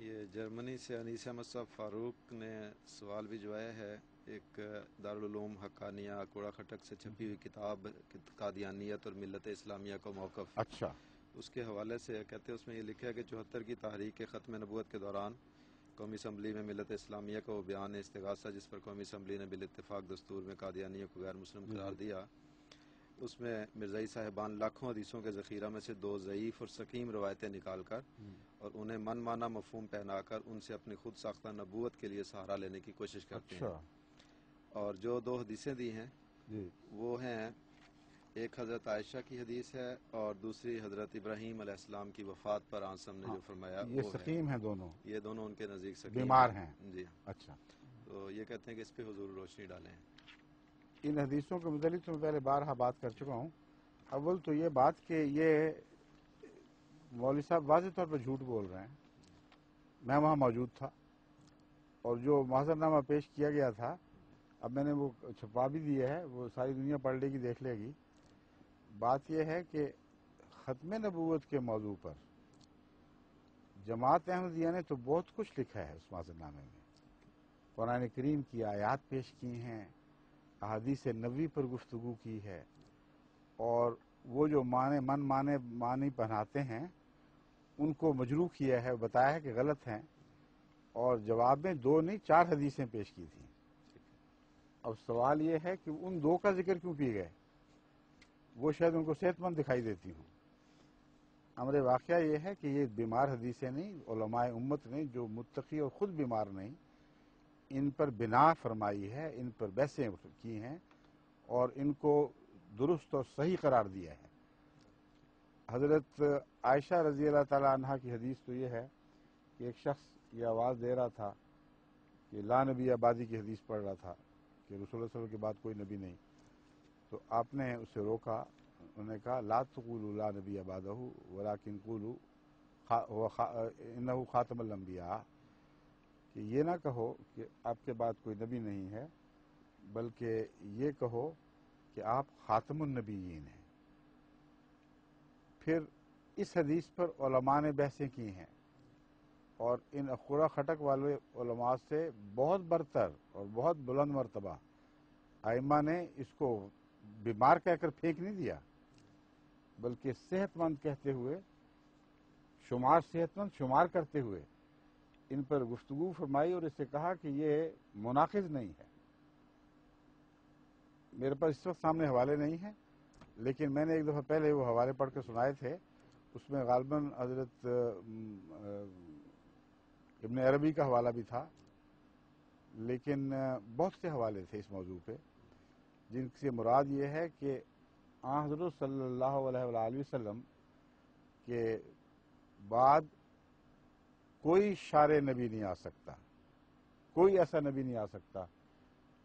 یہ جرمنی سے انیس احمد صاحب فاروق نے سوال بھجوایا ہے. ایک دارالعلوم حقانیہ کوڑا کھٹک سے چھپی ہوئی کتاب قادیانیت اور ملت اسلامیہ کا موقف، اچھا، اس کے حوالے سے کہتے ہیں اس میں یہ لکھا ہے کہ 74 کی تحریک ختم نبوت کے دوران قومی اسمبلی میں ملت اسلامیہ کا وہ بیان استغاثہ جس پر قومی اسمبلی نے بالاتفاق دستور میں قادیانیوں کو غیر مسلم قرار دیا، اس میں مرزائی صاحبان لاکھوں حدیثوں کے ذخیرہ میں سے 2 ضعیف اور سقیم روایتیں نکال کر اور انہیں من مانا مفہوم پہنا کر ان سے اپنی خود ساختہ نبوت کے لیے سہارا لینے کی کوشش کرتے ہیں. اچھا اور جو 2 حدیثیں دی ہیں جی، وہ ہیں، ایک حضرت عائشہ کی حدیث ہے اور دوسری حضرت ابراہیم علیہ السلام کی وفات پر آنسم نے ہاں، جو فرمایا یہ وہ ہے. سقیم ہیں دونوں، یہ دونوں ان کے نزدیک سقیم بیمار ہیں. جی. اچھا، تو یہ کہتے ہیں کہ اس پہ حضور روشنی ڈالیں. ان حدیثوں کے متعلق تو میں پہلے بارہا بات کر چکا ہوں. اول تو یہ بات کہ یہ مولوی صاحب واضح طور پر جھوٹ بول رہے ہیں. میں وہاں موجود تھا اور جو معذر نامہ پیش کیا گیا تھا، اب میں نے وہ چھپا بھی دیا ہے، وہ ساری دنیا پڑھ لے گی، دیکھ لے گی. بات یہ ہے کہ ختم نبوت کے موضوع پر جماعت احمدیہ نے تو بہت کچھ لکھا ہے اس معذر نامے میں. قرآن کریم کی آیات پیش کی ہیں، احادیث نبوی پر گفتگو کی ہے، اور وہ جو معنی پہناتے ہیں ان کو مجروح کیا ہے، بتایا ہے کہ غلط ہیں، اور جواب میں 2 نہیں 4 حدیثیں پیش کی تھیں. اب سوال یہ ہے کہ ان 2 کا ذکر کیوں کیے گئے؟ وہ شاید ان کو صحت مند دکھائی دیتی ہوں. امر واقعہ یہ ہے کہ یہ بیمار حدیثیں نہیں، علماء امت نے جو متقی اور خود بیمار نہیں، ان پر بنا فرمائی ہے، ان پر بحثیں کی ہیں اور ان کو درست اور صحیح قرار دیا ہے. حضرت عائشہ رضی اللہ تعالی عنہا کی حدیث تو یہ ہے کہ ایک شخص یہ آواز دے رہا تھا کہ لا نبی آبادی کی حدیث پڑھ رہا تھا کہ رسول اللہ صلی اللہ علیہ وسلم کے بعد کوئی نبی نہیں. تو آپ نے اسے روکا، انہوں نے کہا لا تقولوا لا نبی بعدہ ولکن قولوا انہ خاتم الانبیاء، کہ یہ نہ کہو کہ آپ کے بعد کوئی نبی نہیں ہے، بلکہ یہ کہو کہ آپ خاتم النبیین ہیں. پھر اس حدیث پر علماء نے بحثیں کی ہیں اور ان اخورا خٹک والے علماء سے بہت برتر اور بہت بلند مرتبہ ائمہ نے اس کو بیمار کہہ کر پھینک نہیں دیا، بلکہ صحت مند کہتے ہوئے، صحت مند شمار کرتے ہوئے ان پر گفتگو فرمائی اور اس سے کہا کہ یہ مناقض نہیں ہے. میرے پاس اس وقت سامنے حوالے نہیں ہیں، لیکن میں نے ایک دفعہ پہلے وہ حوالے پڑھ کے سنائے تھے. اس میں غالباً حضرت ابن عربی کا حوالہ بھی تھا، لیکن بہت سے حوالے تھے اس موضوع پہ، جن سے مراد یہ ہے کہ آن حضرت صلی اللہ علیہ وآلہ وسلم کے بعد کوئی شارع نبی نہیں آ سکتا، کوئی ایسا نبی نہیں آ سکتا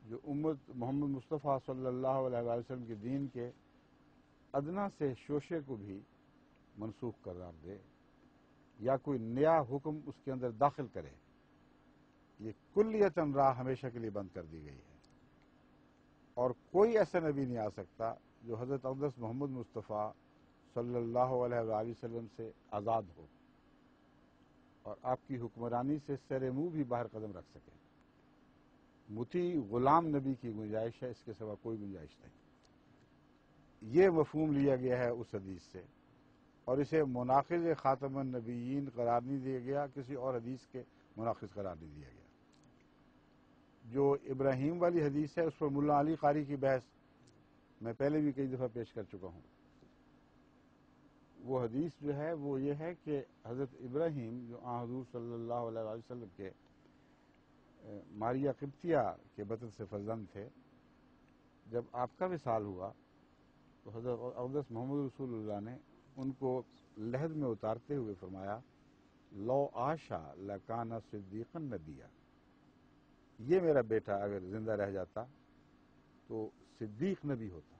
جو امت محمد مصطفیٰ صلی اللہ علیہ وآلہ وسلم کے دین کے ادنا سے شوشے کو بھی منسوخ قرار دے یا کوئی نیا حکم اس کے اندر داخل کرے. یہ کلیتاً راہ ہمیشہ کے لیے بند کر دی گئی ہے، اور کوئی ایسا نبی نہیں آ سکتا جو حضرت اقدس محمد مصطفیٰ صلی اللہ علیہ وآلہ وسلم سے آزاد ہو اور آپ کی حکمرانی سے سر منہ بھی باہر قدم رکھ سکے. مطیع غلام نبی کی گنجائش ہے، اس کے سوا کوئی گنجائش نہیں. یہ مفہوم لیا گیا ہے اس حدیث سے، اور اسے مناقض خاتم النبیین قرار نہیں دیا گیا، کسی اور حدیث کے مناقض قرار نہیں دیا گیا. جو ابراہیم والی حدیث ہے اس پر ملا علی قاری کی بحث میں پہلے بھی کئی دفعہ پیش کر چکا ہوں. وہ حدیث جو ہے وہ یہ ہے کہ حضرت ابراہیم جو آن حضور صلی اللہ علیہ وآلہ وسلم کے ماریہ قبطیہ کے بطن سے فرزند تھے، جب آپ کا وصال ہوا تو حضرت اقدس محمد رسول اللہ نے ان کو لحد میں اتارتے ہوئے فرمایا لو عاشا لکان صدیقا نبیا، یہ میرا بیٹا اگر زندہ رہ جاتا تو صدیق نبی ہوتا.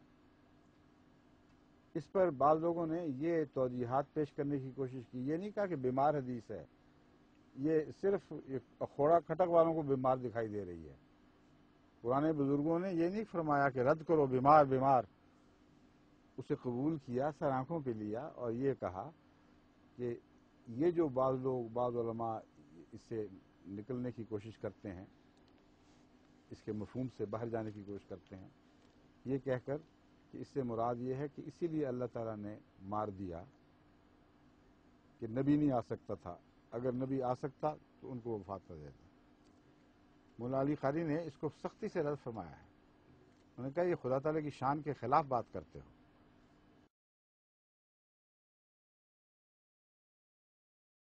اس پر بعض لوگوں نے یہ توضیحات پیش کرنے کی کوشش کی، یہ نہیں کہا کہ بیمار حدیث ہے، یہ صرف اخوڑا کھٹک والوں کو بیمار دکھائی دے رہی ہے. پرانے بزرگوں نے یہ نہیں فرمایا کہ رد کرو بیمار بیمار، اسے قبول کیا، سر آنکھوں پہ لیا اور یہ کہا کہ یہ جو بعض لوگ، بعض علماء اس سے نکلنے کی کوشش کرتے ہیں، اس کے مفہوم سے باہر جانے کی کوشش کرتے ہیں، یہ کہہ کر کہ اس سے مراد یہ ہے کہ اسی لیے اللہ تعالیٰ نے مار دیا کہ نبی نہیں آ سکتا تھا، اگر نبی آ سکتا تو ان کو وفات کر دیتا۔ مولا علی قاری نے اس کو سختی سے رد فرمایا ہے، انہوں نے کہا یہ خدا تعالیٰ کی شان کے خلاف بات کرتے ہو،